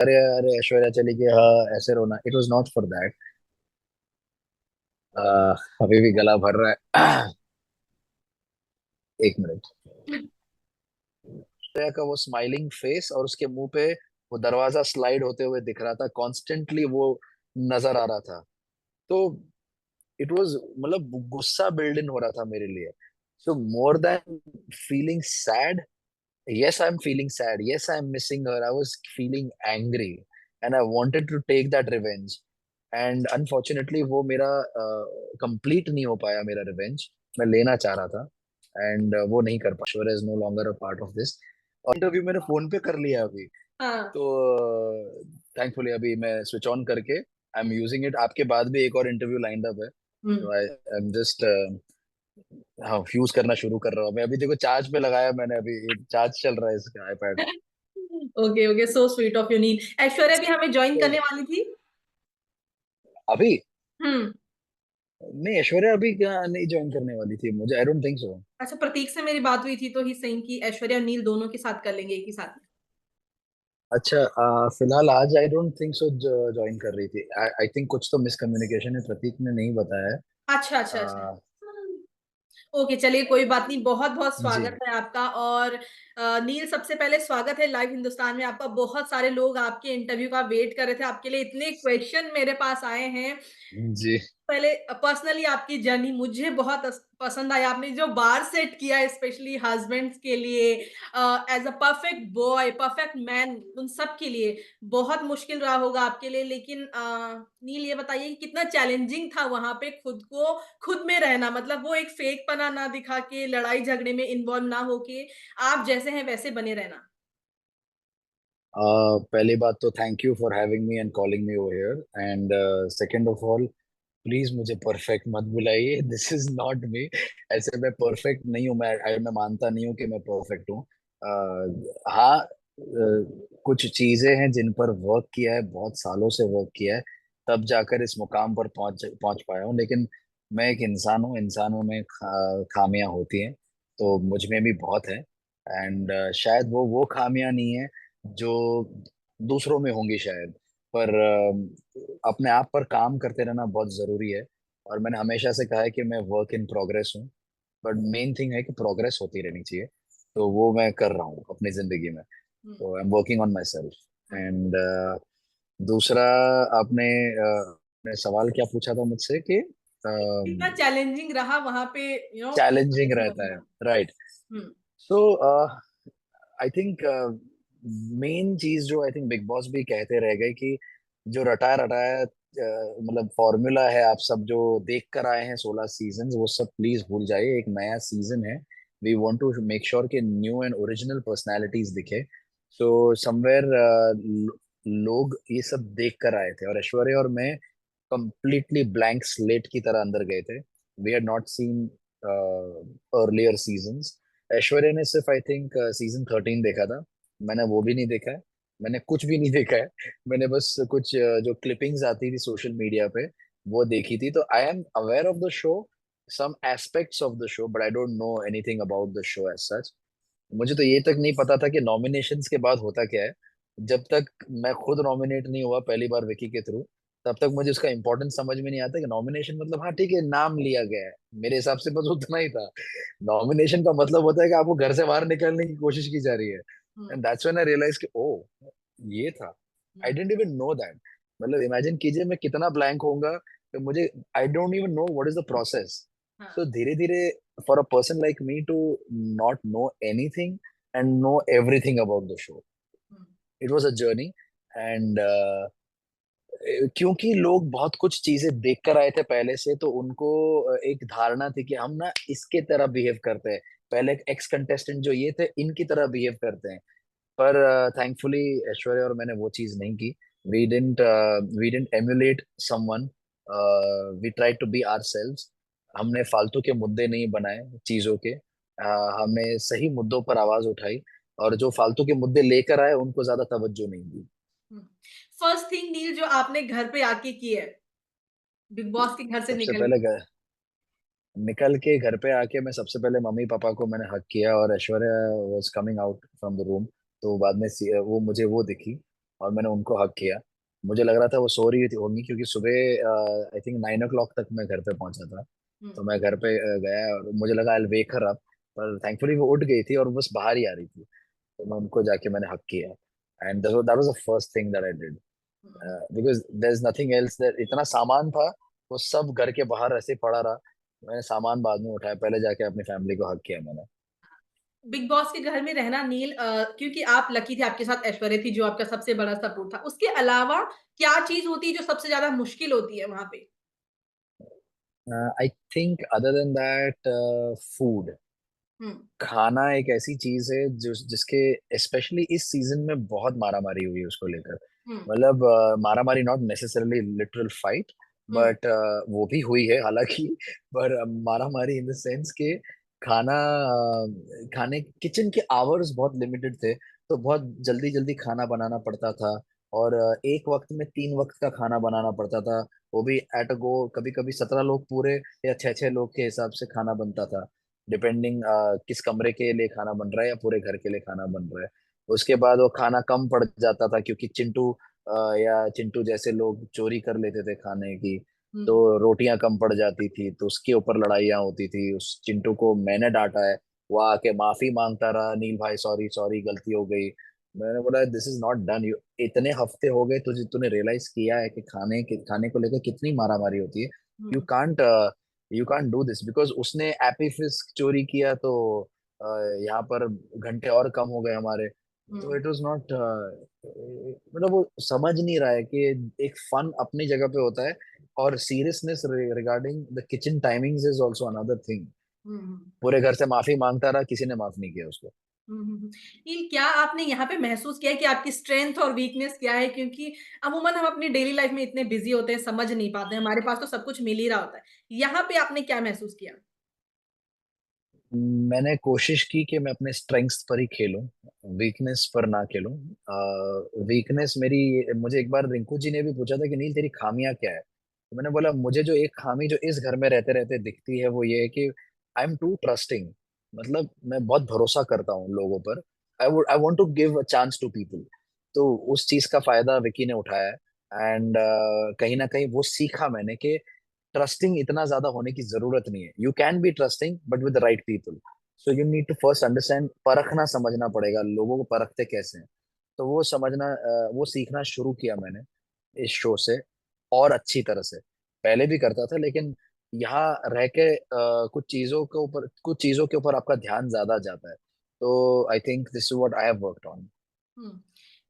अरे अरे ऐश्वर्या चली गई, हाँ ऐसे रोना, it was not for that. अभी भी गला भर रहा है। एक मिनट। ऐश्वर्या का वो स्माइलिंग फेस और उसके मुंह पे वो दरवाजा स्लाइड होते हुए दिख रहा था कॉन्स्टेंटली, वो नजर आ रहा था। तो इट वाज, मतलब गुस्सा बिल्ड इन हो रहा था मेरे लिए। So more than feeling sad, yes, I'm feeling sad, yes, I'm missing her, I was feeling angry and I wanted to take that revenge. And unfortunately वो मेरा कंप्लीट नहीं हो पाया, मेरा रिवेंज मैं लेना चाह रहा था एंड वो नहीं कर पाया। Sure is no longer a part of this. और इंटरव्यू मैंने फोन पे कर लिया अभी। हाँ। तो थैंकफुली अभी मैं स्विच ऑन करके आई एम यूजिंग इट। आपके बाद भी एक और इंटरव्यू लाइंड अप है, हम्म। तो आई एम जस्ट, हाँ, फ्यूज करना शुरू कर रहा हूँ मैं अभी। देखो चार्ज पे लगाया मैंने, अभी चार्ज चल रहा है इसका iPad. Okay okay, so sweet of you Neel. Aishwarya भी हमें ज्वाइन तो करने वाली थी। अभी हम्म। नहीं, ऐश्वर्या अभी क्या नहीं ज्वाइन करने वाली थी मुझे, आई डोंट थिंक सो। अच्छा, प्रतीक से मेरी बात हुई थी तो ही सही कि ऐश्वर्या और नील दोनों के साथ कर लेंगे एक ही साथ में। अच्छा, फिलहाल आज I don't think so join कर रही थी। आई थिंक कुछ तो मिसकम्युनिकेशन है, प्रतीक ने नहीं बताया है। अच्छा अच्छा अच्छा। अ, ओके, चलिए कोई बात नहीं। बहुत बहुत जी स्वागत है आपका। और नील, सबसे पहले स्वागत है लाइव हिंदुस्तान में आपका। बहुत सारे लोग आपके इंटरव्यू का वेट कर रहे थे, आपके लिए इतने क्वेश्चन मेरे पास आए हैं। जी। पहले पर्सनली आपकी जर्नी मुझे बहुत पसंद आई। आपने जो बार सेट किया स्पेशली हस्बैंड्स के लिए, as a perfect boy, perfect man, उन सब के लिए बहुत मुश्किल रहा होगा आपके लिए। लेकिन नील, ये बताइए कि कितना चैलेंजिंग था वहां पे खुद को खुद में रहना, मतलब वो एक फेक पना ना दिखा के, लड़ाई झगड़े में इन्वॉल्व ना होके, आप जैसे हैं वैसे बने रहना। पहली बात तो thank you for having me and calling me over here, and second of all, please मुझे परफेक्ट मत बुलाइए। This is not me. ऐसे मैं परफेक्ट नहीं हूँ, मैं मानता नहीं हूँ कि मैं परफेक्ट हूँ। हाँ, कुछ चीजें हैं जिन पर वर्क किया है, बहुत सालों से वर्क किया है, तब जाकर इस मुकाम पर पहुंच पहुंच पाया हूँ। लेकिन मैं एक इंसान हूँ, इंसानों में खामियां होती हैं, तो मुझ में भी बहुत है। एंड शायद वो खामियां नहीं है जो दूसरों में होंगी शायद, पर अपने आप पर काम करते रहना बहुत जरूरी है। और मैंने हमेशा से कहा है कि मैं वर्क इन प्रोग्रेस हूँ, बट मेन थिंग है कि प्रोग्रेस होती रहनी चाहिए। तो वो मैं कर रहा हूँ अपनी जिंदगी में। हम्म। तो I am working on my self. Hmm. And दूसरा, आपने ने सवाल क्या पूछा था मुझसे कि कितना चैलेंजिंग रहा वहां पे, चैलेंजिंग रहता है, right? Hmm. So I think main चीज जो आई थिंक बिग बॉस भी कहते रह गए कि जो रटाया रटाया मतलब फॉर्मूला है, आप सब जो देख कर आए हैं 16 सीजन, वो सब प्लीज भूल जाइए। एक नया सीजन है, we want to make sure कि न्यू एंड ओरिजिनल पर्सनालिटीज दिखे। सो समवेयर लोग ये सब देख कर आए थे, और ऐश्वर्या और मैं कंप्लीटली ब्लैंक स्लेट की तरह अंदर गए थे। We had not seen earlier seasons. Aishwarya ने सिर्फ आई थिंक सीजन 13 देखा था, मैंने वो भी नहीं देखा है। मैंने कुछ भी नहीं देखा है। मैंने बस कुछ जो क्लिपिंग्स आती थी सोशल मीडिया पे वो देखी थी। तो I am aware of the show, some aspects of the show, but I don't know anything about the show as such. मुझे तो ये तक नहीं पता था कि नॉमिनेशंस के बाद होता क्या है। जब तक मैं खुद नॉमिनेट नहीं हुआ पहली बार विकी के थ्रू, तब तक मुझे उसका इंपॉर्टेंस समझ में नहीं आता कि नॉमिनेशन मतलब, हाँ ठीक है नाम लिया गया है, मेरे हिसाब से बस उतना ही था। नॉमिनेशन का मतलब होता है कि आपको घर से बाहर निकलने की कोशिश की जा रही है। Hmm. And that's when I realize कि ओ, ये था। I hmm. Didn't even know that. मतलब इमेजिन कीजिए मैं कितना ब्लैंक होऊंगा कि मुझे, I don't even know what is the process. हाँ। सो धीरे धीरे, for a person like me to not know anything and know everything about the show, hmm. It was a journey. And क्योंकि लोग बहुत कुछ चीजें देख कर आए थे पहले से, तो उनको एक धारणा थी कि हम ना इसके तरह बिहेव करते हैं, पहले एक्स कंटेस्टेंट जो ये थे इनकी तरह बिहेव करते हैं। पर थैंकफुली ऐश्वर्या और मैंने वो चीज नहीं की। We didn't emulate someone, we try to be ourselves. हमने फालतू के मुद्दे नहीं बनाए चीजों के। हमने सही मुद्दों पर आवाज उठाई, और जो फालतू के मुद्दे लेकर आए उनको ज्यादा तवज्जो नहीं दी। फर्स्ट थिंग नील जो आपने घर पे आके की है, बिग बॉस के घर से सबसे निकल पहले के। निकल के घर पे आके मैं सबसे पहले मम्मी पापा को मैंने हक किया, और Aishwarya was coming out from the room. तो बाद में वो मुझे वो दिखी। और मैंने उनको हक किया। मुझे लग रहा था वो सो रही थी होंगी, क्योंकि सुबह आई थिंक 9 o'clock तक मैं घर पे पहुंचा था। हुँ। तो मैं घर पे गया और मुझे लगा आई वेक हर अप, पर थैंकफुली वो उठ गई थी और बस बाहर ही आ रही थी। तो मैं उनको जाके मैंने हक किया, and that was the first thing that I did, hmm. Because there is nothing else, that इतना सामान था वो सब घर के बाहर ऐसे ही पड़ा रहा। मैंने सामान बाद में उठाया, पहले जाके अपनी फैमिली को हक किया मैंने। बिग बॉस के घर में रहना नील क्योंकि आप लकी थे, आपके साथ ऐश्वर्या थी जो आपका सबसे बड़ा सपोर्ट था। उसके अलावा क्या चीज़ होती है जो सबसे ज़्यादा मुश्किल होती है वहाँ पे? I think other than that, food, hmm. खाना एक ऐसी चीज है जो जिसके स्पेशली इस सीजन में बहुत मारामारी हुई है उसको लेकर। हुँ। मतलब मारामारी not necessarily literal fight, hmm. But वो भी हुई है हालांकि। पर मारामारी इन द सेंस के खाना, खाने किचन के आवर्स बहुत लिमिटेड थे, तो बहुत जल्दी जल्दी खाना बनाना पड़ता था। और एक वक्त में 3 वक्त का खाना बनाना पड़ता था, वो भी एट अ गो। कभी कभी 17 लोग पूरे या 6 6 लोग के हिसाब से खाना बनता था, डिपेंडिंग किस कमरे के लिए खाना बन रहा है या पूरे घर के लिए खाना बन रहा है। उसके बाद वो खाना कम पड़ जाता था, क्योंकि या चिंटू जैसे लोग चोरी कर लेते थे खाने की। हुँ। तो रोटियां कम पड़ जाती थी, तो उसके ऊपर लड़ाइयाँ होती थी। उस चिंटू को मैंने डांटा है, वो आके माफी मांगता रहा, नील भाई सॉरी सॉरी गलती हो गई। मैंने बोला this is not done, you इतने हफ्ते हो गए तुझे, तूने रियलाइज किया है कि खाने को लेकर कितनी मारामारी होती है। You hmm. Can't you can't do this, because उसने एपी फिश चोरी किया, तो अ, यहाँ पर घंटे और कम हो गए हमारे। तो हुँ। इट वाज नॉट, मतलब वो समझ नहीं रहा है कि एक फन अपनी जगह पे होता है, और seriousness regarding the kitchen timings is also another thing. Hmm. Hmm. पूरे घर से माफी मांगता रहा, किसी ने माफ नहीं किया उसको। हुँ, हुँ, हुँ। नील क्या आपने यहाँ पे महसूस किया है कि आपकी स्ट्रेंथ और वीकनेस क्या है? क्योंकि अमूमन हम अपनी डेली लाइफ में इतने बिज़ी होते हैं, समझ नहीं पाते हैं, हमारे पास तो सब कुछ मिल ही रहा होता है। यहाँ पे आपने क्या महसूस किया? मैंने कोशिश की कि मैं अपने स्ट्रेंथ्स पर ही खेलूं, वीकनेस पर ना खेलूं। वीकनेस मेरी, मुझे एक बार रिंकू जी ने भी पूछा था कि नील तेरी खामियां क्या है, तो मैंने बोला मुझे जो एक खामी जो इस घर में रहते रहते दिखती है वो ये है कि आई एम टू ट्रस्टिंग। मतलब मैं बहुत भरोसा करता हूँ लोगों पर। I want to give a chance to people. तो उस चीज का फायदा विकी ने उठाया है, एंड कहीं ना कहीं वो सीखा मैंने कि ट्रस्टिंग इतना ज्यादा होने की जरूरत नहीं है। You can be trusting but with the right people. So you need to first understand, परखना समझना पड़ेगा लोगों को परखते कैसे हैं। तो वो समझना, वो सीखना शुरू किया मैंने इस शो से, और अच्छी तरह से। पहले भी करता था, लेकिन यहाँ रह के कुछ चीजों के ऊपर आपका ध्यान ज्यादा जाता है। तो I think this is what I have worked on. Hmm.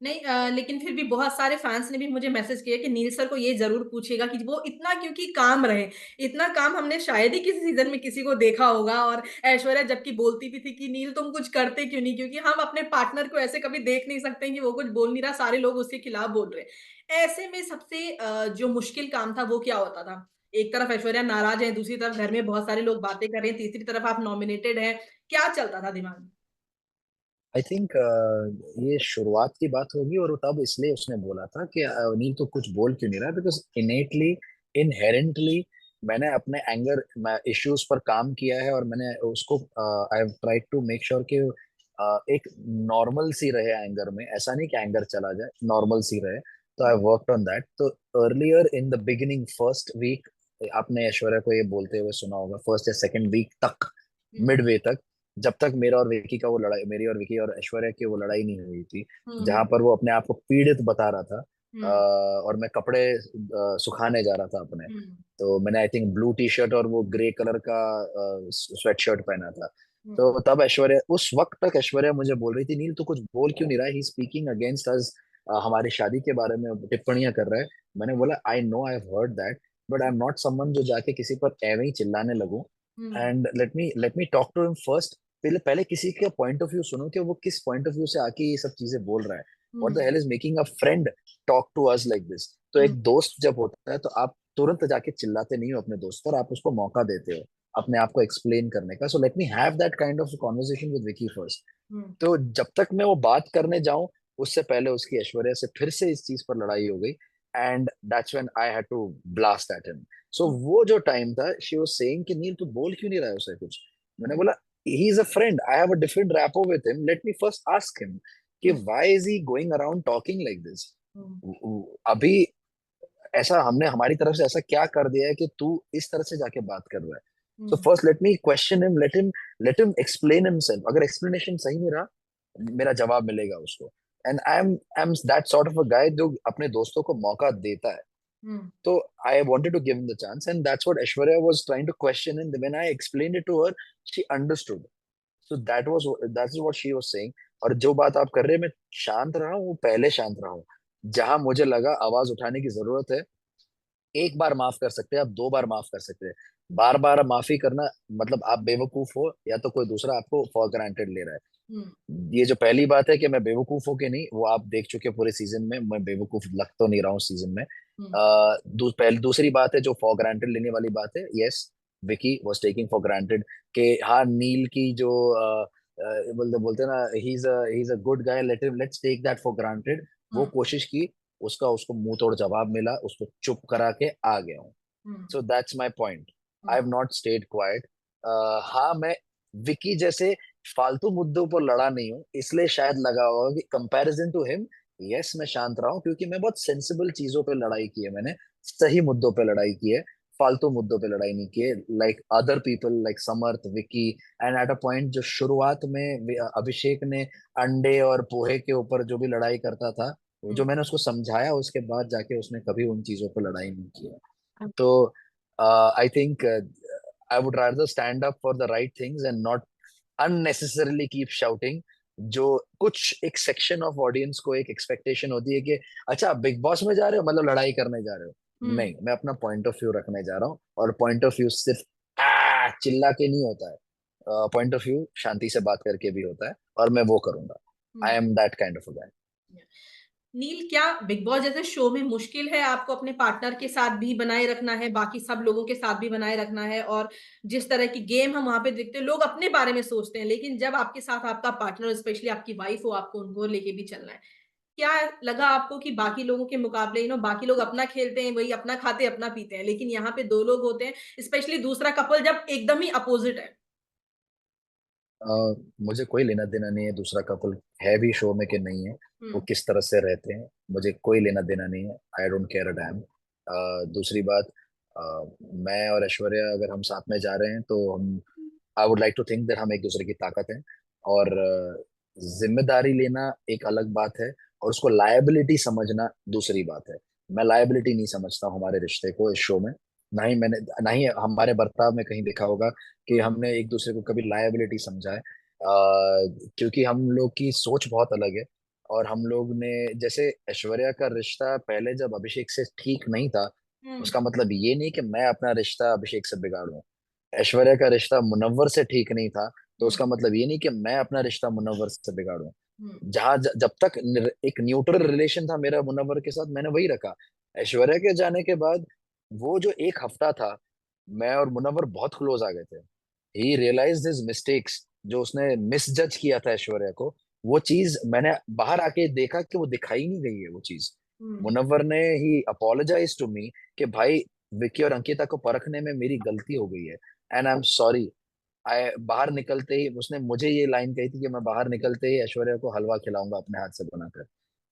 नहीं लेकिन फिर भी बहुत सारे फैन्स ने भी मुझे मैसेज किया कि नील सर को ये ज़रूर पूछिएगा कि वो इतना क्योंकि काम रहे। इतना काम हमने शायद ही किसी सीज़न में किसी को देखा होगा और ऐश्वर्या जबकि बोलती भी थी कि नील तुम कुछ करते क्यों नहीं? क्योंकि हम अपने पार्टनर को ऐसे कभी देख नहीं सकते कि वो कुछ बोल नहीं रहा, सारे लोग उसके खिलाफ बोल रहे हैं। ऐसे में सबसे जो मुश्किल काम था वो क्या होता था? एक तरफ ऐश्वर्या नाराज़ है, दूसरी तरफ घर में बहुत सारे लोग बातें कर रहे हैं, तीसरी तरफ आप नॉमिनेटेड हैं। क्या चलता था दिमाग में? आई थिंक ये शुरुआत की बात होगी, और तब इसलिए उसने बोला था कि नील तो कुछ बोल क्यों नहीं रहा, बिकॉज इनेटली, इनहेरेंटली मैंने अपने एंगर इश्यूज पर काम किया है, और मैंने उसको I have tried to make sure कि एक नॉर्मल सी रहे एंगर में। ऐसा नहीं कि एंगर चला जाए, नॉर्मल सी रहे। तो आई वर्कड ऑन दैट। तो earlier in the beginning first week, आपने ऐश्वर्या को ये बोलते हुए सुना होगा, फर्स्ट या सेकंड वीक तक, हुँ। मिडवे तक, जब तक मेरा और विकी का वो लड़ाई, मेरी और विकी और ऐश्वर्या की वो लड़ाई नहीं हुई थी, हुँ, जहां हुँ। पर वो अपने आप को पीड़ित बता रहा था, हुँ। और मैं कपड़े सुखाने जा रहा था अपने। हुँ। तो मैंने I think blue T shirt और वो ग्रे कलर का स्वेट शर्ट पहना था। हुँ। तो तब ऐश्वर्या, उस वक्त तक ऐश्वर्या मुझे बोल रही थी नील तू कुछ बोल क्यों नहीं रहा है, ही स्पीकिंग अगेंस्ट अस, हमारी शादी के बारे में टिप्पणियां कर रहा है। मैंने बोला I know, I have heard that, but I am not someone जो जाके किसी पर एवे ही चिल्लाने लगूं। Um. And let me talk to him first. पहले पहले किसी का पॉइंट ऑफ व्यू सुनो कि वो किस पॉइंट ऑफ व्यू से आके ये सब चीजें बोल रहा है। What the hmm. Hell is making a friend talk to us like this. तो हुँ। एक दोस्त जब होता है तो आप तुरंत जाके चिल्लाते नहीं हो अपने दोस्त पर, आप उसको मौका देते हो अपने आप को एक्सप्लेन करने का। So let me have that kind of conversation with Vicky first. Um. तो जब तक मैं वो बात करने जाऊं, उससे पहले उसकी ऐश्वर्या से फिर से इस चीज पर लड़ाई हो गई, and that's when I had to blast at him. So um. वो जो टाइम था, शी वाज सेइंग कि नील तू बोल क्यों नहीं रहा है उसे कुछ। मैंने बोला he is a friend, I have a different rapport with him, let me first ask him कि um. Why is he going around talking like this. Um, अभी ऐसा हमने हमारी तरफ से ऐसा क्या कर दिया है कि तू इस तरह से जाके बात कर रहा है? So um, first let me question him, let me explain himself. अगर एक्सप्लेनेशन सही नहीं रहा, मेरा जवाब मिलेगा उसको। And I am that sort of a guy जो अपने दोस्तों को मौका देता है। हुँ, तो आई wanted to give him the chance, and that's what Aishwarya was trying to question, and when I explained it to her, she understood. So that is what she was saying. और जो बात आप कर रहे हैं, मैं शांत रहा हूँ, वो पहले शांत रहा हूँ। जहां मुझे लगा आवाज उठाने की जरूरत है, एक बार माफ कर सकते हैं, आप दो बार माफ कर सकते हैं। बार बार माफी करना मतलब आप बेवकूफ हो, या तो कोई दूसरा आपको फॉर ग्रांटेड ले रहा है। हुँ, ये जो पहली बात है कि मैं बेवकूफ हूँ कि नहीं, वो आप देख चुके हैं पूरे सीजन में। मैं बेवकूफ लग तो नहीं रहा हूँ सीजन में। हुँ, पहले दूसरी बात है जो फॉर ग्रांटेड लेने वाली बात है, yes, Vicky was taking for granted कि हाँ नील की जो बोलते बोलते ना, he is a good guy, let's take that for granted. वो हुँ, कोशिश की, उसका उसको मुंह तोड़ जवाब मिला, उसको चुप करा के आ गया हूँ। Um, so that's my point. I um, have not stayed quite. हाँ, मैं विकी जैसे फालतू मुद्दों पर लड़ा नहीं हूँ, इसलिए शायद लगा होगा कि कंपैरिजन टू हिम, यस मैं शांत रहा हूँ, क्योंकि मैं बहुत सेंसिबल चीजों पे लड़ाई की है मैंने। सही मुद्दों पे लड़ाई की है, फालतू मुद्दों पे लड़ाई नहीं की है, like other people like Samarth, Vicky. And at a point जो शुरुआत में अभिषेक ने अंडे और पोहे के ऊपर जो भी लड़ाई करता था, जो हुँ, मैंने उसको समझाया, उसके बाद जाके उसने कभी उन चीजों पे लड़ाई नहीं की है। हुँ, तो I think I would rather stand up for the right things and not unnecessarily keep shouting। जो कुछ एक सेक्शन ऑफ ऑडियंस को एक एक्सपेक्टेशन होती है कि अच्छा बिग बॉस में जा रहे हो मतलब लड़ाई करने जा रहे हो। हुँ, नहीं, मैं अपना पॉइंट ऑफ व्यू रखने जा रहा हूँ, और पॉइंट ऑफ व्यू सिर्फ चिल्ला के नहीं होता है। पॉइंट ऑफ व्यू शांति से बात करके भी होता है, और मैं वो करूंगा। Um. I am that kind of a guy. Neil, क्या बिग बॉस जैसे शो में मुश्किल है आपको अपने पार्टनर के साथ भी बनाए रखना है, बाकी सब लोगों के साथ भी बनाए रखना है और जिस तरह की गेम हम वहाँ पे देखते हैं, लोग अपने बारे में सोचते हैं, लेकिन जब आपके साथ आपका पार्टनर स्पेशली आपकी वाइफ हो, आपको उनको लेके भी चलना है। क्या लगा आपको कि बाकी लोगों के मुकाबले बाकी लोग अपना खेलते हैं, वही अपना खाते, अपना पीते हैं, लेकिन यहाँ पे 2 लोग होते हैं, स्पेशली दूसरा कपल जब एकदम ही अपोज़िट है। मुझे कोई लेना देना नहीं है दूसरा कपल है भी शो में कि नहीं है, वो हुँ, किस तरह से रहते हैं, मुझे कोई लेना देना नहीं है। I don't care a dam. दूसरी बात, मैं और ऐश्वर्या अगर हम साथ में जा रहे हैं, तो हम I would like to think that हम एक दूसरे की ताकत हैं। और जिम्मेदारी लेना एक अलग बात है, और उसको लायबिलिटी समझना दूसरी बात है। मैं लायबिलिटी नहीं समझता हूँ हमारे रिश्ते को इस शो में। ना ही हमारे बर्ताव में कहीं देखा होगा कि हुँ, हमने एक दूसरे को कभी लायबिलिटी समझा है। क्योंकि हम लोग की सोच बहुत अलग है। और हम लोग ने, जैसे ऐश्वर्या का रिश्ता पहले जब अभिषेक से ठीक नहीं था, हुँ, उसका मतलब ये नहीं कि मैं अपना रिश्ता अभिषेक से बिगाड़ूं। ऐश्वर्या का रिश्ता मुनव्वर से ठीक नहीं था, तो हुँ, उसका मतलब ये नहीं कि मैं अपना रिश्ता मुनव्वर से बिगाड़ूं। हुँ, जब तक एक न्यूट्रल रिलेशन था मेरा मुनव्वर के साथ, मैंने वही रखा। ऐश्वर्या के जाने के बाद वो जो एक हफ्ता था, मैं और मुनव्वर बहुत क्लोज आ गए थे। ही रियलाइज्ड हिज मिस्टेक्स, जो उसने मिसजज किया था ऐश्वर्या को, वो चीज मैंने बाहर आके देखा कि वो दिखाई नहीं गई है वो चीज। हुँ, मुनव्वर ने ही अपोलोजाइज टू मी कि भाई विक्की और अंकिता को परखने में मेरी गलती हो गई है, एंड आई एम सॉरी। बाहर निकलते ही उसने मुझे ये लाइन कही थी कि मैं बाहर निकलते ही ऐश्वर्या को हलवा खिलाऊंगा अपने हाथ से बनाकर।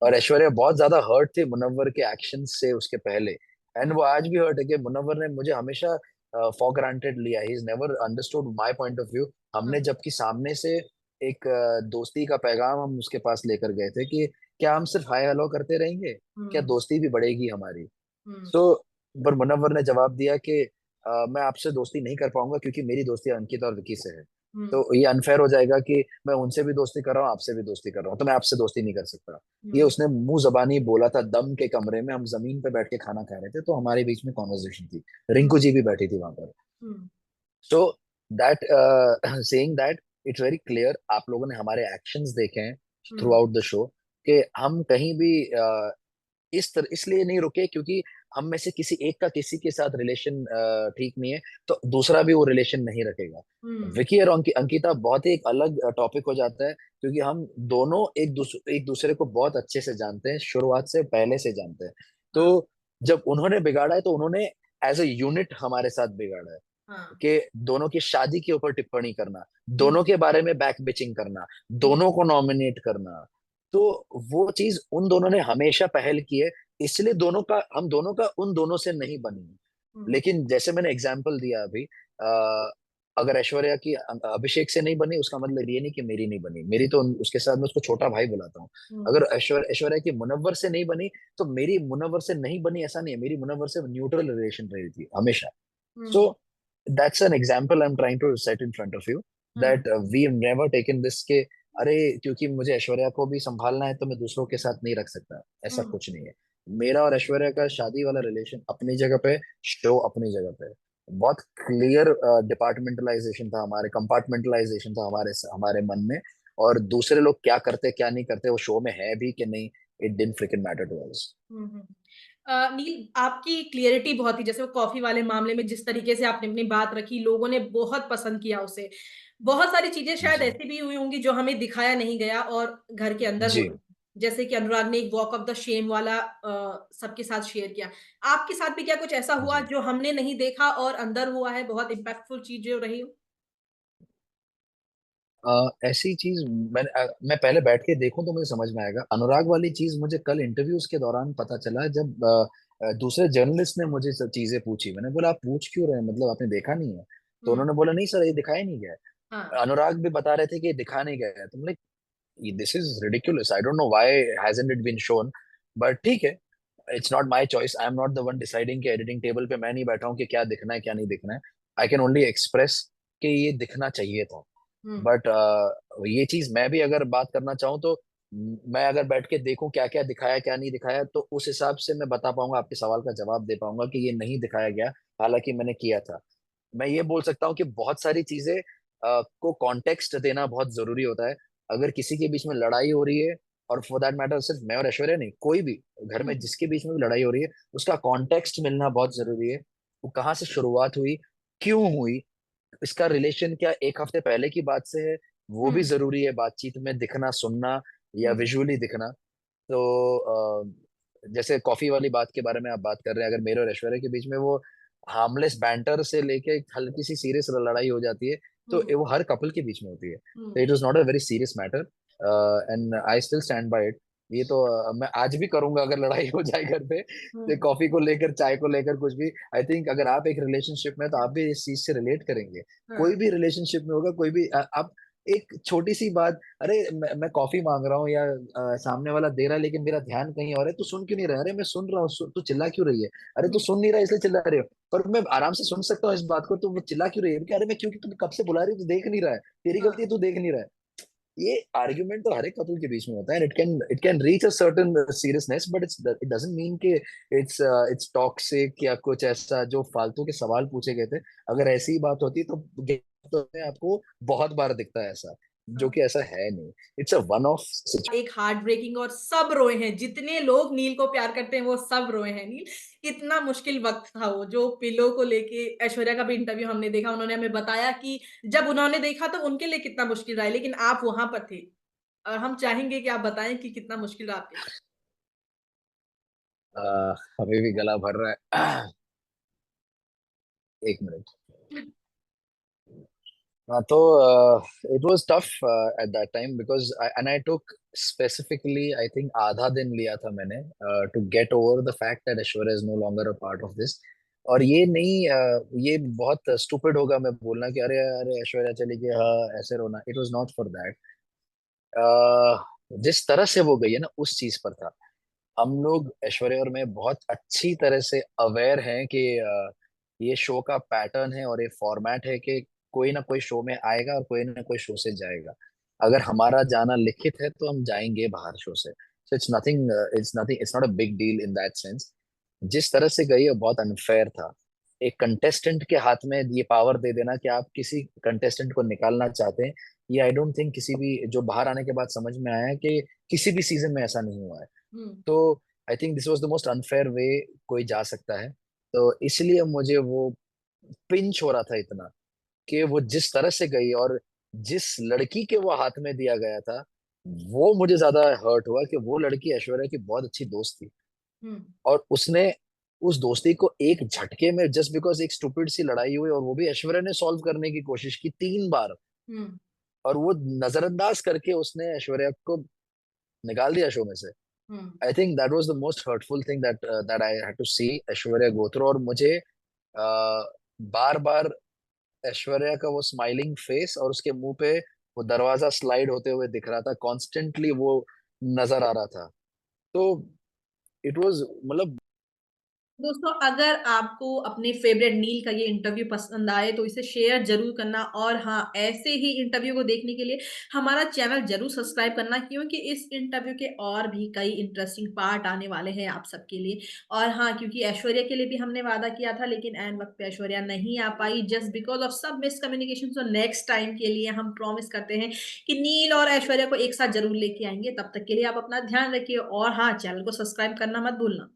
और हुँ, ऐश्वर्या बहुत ज्यादा हर्ट थी मुनव्वर के एक्शन से उसके पहले। एंड हुँ, वो आज भी हर्ट है कि मुनव्वर ने मुझे हमेशा फॉर ग्रांटेड लिया, he is never understood my point of view. हमने हुँ, जबकि सामने से एक दोस्ती का पैगाम हम उसके पास लेकर गए थे कि क्या हम सिर्फ हाय हेलो करते रहेंगे, क्या हुँ, दोस्ती भी बढ़ेगी हमारी। हुँ, सो पर मुनव्वर ने जवाब दिया कि मैं आपसे दोस्ती नहीं कर पाऊंगा, क्योंकि मेरी दोस्ती अंकित और विकी से है। हुँ, तो ये अनफेयर हो जाएगा कि मैं उनसे भी दोस्ती कर रहा हूँ, आपसे भी दोस्ती कर रहा हूँ, तो मैं आपसे दोस्ती नहीं कर सकता। ये हुँ, उसने मुंह जबानी बोला था, दम के कमरे में हम जमीन पे बैठ के खाना खा रहे थे, तो हमारे बीच में कॉन्वर्जेशन थी। हुँ, रिंकू जी भी बैठी थी वहां पर। Um, so that saying that, it's very clear, आप लोगों ने हमारे एक्शंस देखे हैं through um, out the show, कि हम कहीं भी इस तरह इसलिए नहीं रुके क्योंकि हम में से किसी एक का किसी के साथ रिलेशन ठीक नहीं है, तो दूसरा भी वो रिलेशन नहीं रखेगा। हुँ, विकी और अंकिता बहुत ही एक अलग टॉपिक हो जाता है, क्योंकि हम दोनों एक दूसरे को बहुत अच्छे से जानते हैं, शुरुआत से पहले से जानते हैं। तो हाँ, जब उन्होंने बिगाड़ा है, तो उन्होंने एज ए यूनिट हमारे साथ बिगाड़ा है। हाँ, कि दोनों की शादी के ऊपर टिप्पणी करना, हुँ, दोनों के बारे में बैक बिचिंग करना, हुँ, दोनों को नॉमिनेट करना, तो वो चीज उन दोनों ने हमेशा पहल की है, इसलिए हम दोनों का उन दोनों से नहीं बनी है। हुँ, लेकिन जैसे मैंने एग्जाम्पल दिया अभी, अगर ऐश्वर्या की अभिषेक से नहीं बनी, उसका मतलब ये नहीं कि मेरी नहीं बनी। मेरी तो उसके साथ मैं उसको छोटा भाई बुलाता हूँ। हुँ, अगर ऐश्वर्या की मुनव्वर से नहीं बनी, तो मेरी मुनव्वर से नहीं बनी ऐसा नहीं है, मेरी मुनव्वर से न्यूट्रल रिलेशन रही थी हमेशा। हुँ, So that's an example I'm trying to set in front of you, hmm, that we've never taken this के अरे क्योंकि मुझे ऐश्वर्या को भी संभालना है तो मैं दूसरों के साथ नहीं रख सकता, ऐसा हुँ, कुछ नहीं है। मेरा और ऐश्वर्या का शादी वाला रिलेशन अपनी जगह पे, शो अपनी जगह पे, बहुत क्लियर डिपार्टमेंटलाइजेशन था, हमारे कंपार्टमेंटलाइजेशन था हमारे हमारे मन में। और दूसरे लोग क्या करते क्या नहीं करते, वो शो में है भी कि नहीं, it didn't freaking matter to us. Um, um. Neil आपकी क्लैरिटी बहुत ही जैसे वो कॉफ़ी वाले मामले में जिस तरीके से आपने अपनी बात रखी, लोगों ने बहुत पसंद किया उसे। बहुत सारी चीज़ें शायद जी ऐसी भी हुई होंगी जो हमें दिखाया नहीं गया और घर के अंदर जी हो रही। जैसे कि अनुराग ने एक वॉक ऑफ द शेम वाला सबके साथ शेयर किया। आपके साथ भी क्या कुछ ऐसा हुआ जी। जो हमने नहीं देखा और अंदर हुआ है, बहुत इम्पैक्टफुल चीज़ जो रही हो? ऐसी चीज मैं पहले बैठ के देखूं तो मुझे समझ में आएगा। अनुराग वाली चीज मुझे कल इंटरव्यूज के दौरान पता चला, जब दूसरे जर्नलिस्ट ने मुझे सब चीजें पूछी। मैंने बोला आप पूछ क्यों रहे हैं, मतलब आपने देखा नहीं है? तो हुँ, उन्होंने बोला नहीं सर, ये दिखाया नहीं गया हाँ। है। अनुराग भी बता रहे थे कि ये दिखा नहीं गया है। तो मैंने, this is ridiculous, I don't know why hasn't it been shown, but ठीक है, it's not my choice, I am not the one deciding कि एडिटिंग टेबल पे मैं नहीं बैठा हूँ कि क्या दिखना है क्या नहीं दिखना है। आई कैन ओनली एक्सप्रेस कि ये दिखना चाहिए था। हुँ, बट ये चीज मैं भी अगर बात करना चाहूँ तो मैं अगर बैठ के देखूं क्या क्या दिखाया क्या नहीं दिखाया, तो उस हिसाब से मैं बता पाऊंगा, आपके सवाल का जवाब दे पाऊंगा कि ये नहीं दिखाया गया, हालांकि मैंने किया था। मैं ये बोल सकता हूँ कि बहुत सारी चीजें को कॉन्टेक्स्ट देना बहुत जरूरी होता है। अगर किसी के बीच में लड़ाई हो रही है, और फॉर दैट मैटर सिर्फ मैं और ऐश्वर्या नहीं, कोई भी घर हुँ, में जिसके बीच में भी लड़ाई हो रही है, उसका कॉन्टेक्स्ट मिलना बहुत जरूरी है। वो कहाँ से शुरुआत हुई, क्यों हुई, इसका रिलेशन क्या एक हफ्ते पहले की बात से है, वो भी हुँ, जरूरी है बातचीत में दिखना, सुनना या हुँ, विजुअली दिखना। तो जैसे कॉफी वाली बात के बारे में आप बात कर रहे हैं, अगर मेरे और ऐश्वर्या के बीच में वो हार्मलेस बैंटर से लेके एक हल्की सी सीरियस लड़ाई हो जाती है, तो हुँ, वो हर कपल के बीच में होती है। तो um, it was not a very serious matter, and I still stand by it. ये तो मैं आज भी करूंगा अगर लड़ाई हो जाए घर पे, तो हुँ, कॉफी को लेकर, चाय को लेकर, कुछ भी। आई थिंक अगर आप एक रिलेशनशिप में, तो आप भी इस चीज से रिलेट करेंगे। हाँ, कोई भी रिलेशनशिप में होगा, कोई भी आप एक छोटी सी बात, अरे मैं कॉफी मांग रहा हूँ, या सामने वाला दे रहा है लेकिन मेरा ध्यान कहीं और है, तू सुन क्यों नहीं रहा? अरे मैं सुन रहा हूँ, तू चिल्ला क्यों रही है? अरे तू हुँ, सुन नहीं रहा इसलिए चिल्ला रही हो। पर मैं आराम से सुन सकता हूँ इस बात को, तो वो चिल्ला क्यों रही है? अरे मैं, क्योंकि तुम कब से बुला रही हो, तू देख नहीं रहा है, तेरी हाँ, गलती है, तू देख नहीं रहा है। ये आर्ग्यूमेंट तो हर एक कपल के बीच में होता है, it can reach a certain seriousness, but it doesn't mean कि इट्स टॉक्सिक या कुछ ऐसा जो फालतू के सवाल पूछे गए थे। अगर ऐसी ही बात होती तो में आपको बहुत बार दिखता है ऐसा, जो हाँ। कि ऐसा है नहीं। It's a one of. एक हार्ट ब्रेकिंग और सब रोए हैं, जितने लोग नील को प्यार करते हैं वो सब रोए हैं नील। कितना मुश्किल वक़्त था वो जो पिलो को लेके ऐश्वर्या का भी इंटरव्यू हमने देखा, उन्होंने हमें बताया कि जब उन्होंने देखा तो उनके लिए कितना मुश्किल रहा है, लेकिन आप वहाँ पर थे। और हम चाहेंगे कि आप बताएँ कि कितना मुश्किल रहा आपके लिए? अभी भी गला भर रहा है। एक मिनट। हाँ, तो it was tough at that time, because and I took specifically, I think आधा दिन लिया था मैंने to get over the fact that Aishwarya is no longer a part of this. और ये नहीं, ये बहुत स्टूपिड होगा मैं बोलना कि अरे अरे ऐश्वर्या चली गई, हाँ ऐसे रोना। It was not for that. जिस तरह से वो गई है ना, उस चीज पर था। हम लोग ऐश्वर्या और मैं बहुत अच्छी तरह से अवेयर हैं कि ये शो का पैटर्न है और ये फॉर्मेट है कि कोई ना कोई शो में आएगा और कोई ना कोई शो से जाएगा। अगर हमारा जाना लिखित है तो हम जाएंगे बाहर शो से। So it's nothing, it's not a big deal in that sense. जिस तरह से गई वो बहुत अनफेयर था। एक कंटेस्टेंट के हाथ में ये पावर दे देना कि आप किसी कंटेस्टेंट को निकालना चाहते हैं, ये आई डोंट थिंक किसी भी जो बाहर आने के बाद समझ में आया है कि किसी भी सीजन में ऐसा नहीं हुआ है। हुँ, तो I think this was the most unfair way कोई जा सकता है। तो इसलिए मुझे वो पिंच हो रहा था इतना, कि वो जिस तरह से गई और जिस लड़की के वो हाथ में दिया गया था, वो मुझे ज्यादा हर्ट हुआ कि वो लड़की ऐश्वर्या की बहुत अच्छी दोस्त थी। हुँ, और उसने उस दोस्ती को एक झटके में, जस्ट बिकॉज एक स्टूपिड सी लड़ाई हुई और वो भी ऐश्वर्या ने सॉल्व करने की कोशिश की 3 बार, हुँ, और वो नजरअंदाज करके उसने ऐश्वर्या को निकाल दिया शो में से। Hmm. I think that was the most hurtful thing that I had to see Aishwarya go through. और मुझे बार बार ऐश्वर्या का वो स्माइलिंग फेस और उसके मुंह पे वो दरवाजा स्लाइड होते हुए दिख रहा था, कॉन्स्टेंटली वो नजर आ रहा था। तो इट वाज मतलब। दोस्तों, अगर आपको अपने फेवरेट नील का ये इंटरव्यू पसंद आए तो इसे शेयर जरूर करना, और हाँ, ऐसे ही इंटरव्यू को देखने के लिए हमारा चैनल जरूर सब्सक्राइब करना, क्योंकि इस इंटरव्यू के और भी कई इंटरेस्टिंग पार्ट आने वाले हैं आप सबके लिए। और हाँ, क्योंकि ऐश्वर्या के लिए भी हमने वादा किया था, लेकिन एन वक्त पे ऐश्वर्या नहीं आ पाई जस्ट बिकॉज ऑफ सब मिसकम्युनिकेशन। तो नेक्स्ट टाइम के लिए हम प्रॉमिस करते हैं कि नील और ऐश्वर्या को एक साथ जरूर लेके आएंगे। तब तक के लिए आप अपना ध्यान रखिए, और हाँ, चैनल को सब्सक्राइब करना मत भूलना।